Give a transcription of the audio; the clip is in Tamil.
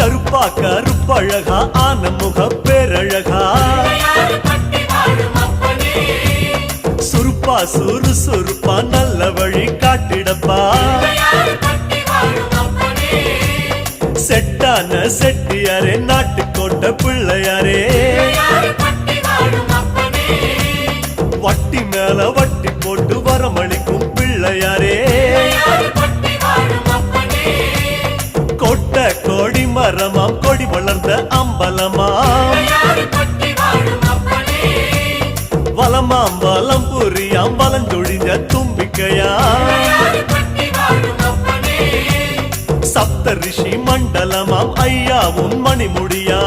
கருப்பா கருப்பழகா ஆன முக பேரழகா சுருப்பா சுறுசுறுப்பா நல்ல வழி காட்டிடப்பா செட்டான செட்டியாரே நாட்டுக்கோட்டை பிள்ளையாரே வட்டி மேல வட்டி போட்டு வரமளிக்கும் பிள்ளையாரே கொட்ட கொடி மரமாம் கொடி வளர்ந்த அம்பலமாம் வலமாம் வலம் புரியாம் வலஞ்சொழிஞ்ச தும்பிக்கையா சப்த ரிஷி மண்டலமாம் ஐயாவும் மணிமுடியா